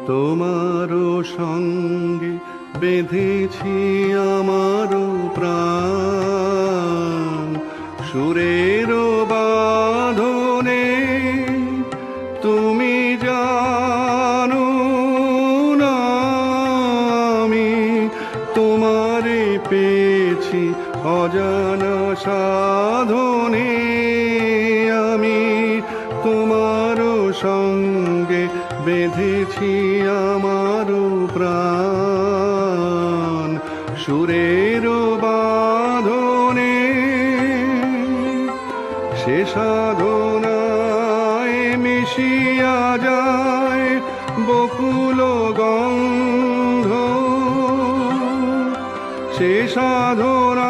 তোমারও সঙ্গে বেঁধেছি আমারও প্রাণ, সুরের বাঁধনে তুমি জানো না আমি তোমারে পেয়েছি অজানা সাধনে। আমি তোমারও সঙ্গে বেঁধেছি আমারও প্রাণ, সুরের বাঁধনে সে সাধনায় মিশিয়া যায় বকুল গন্ধ, সে সাধনা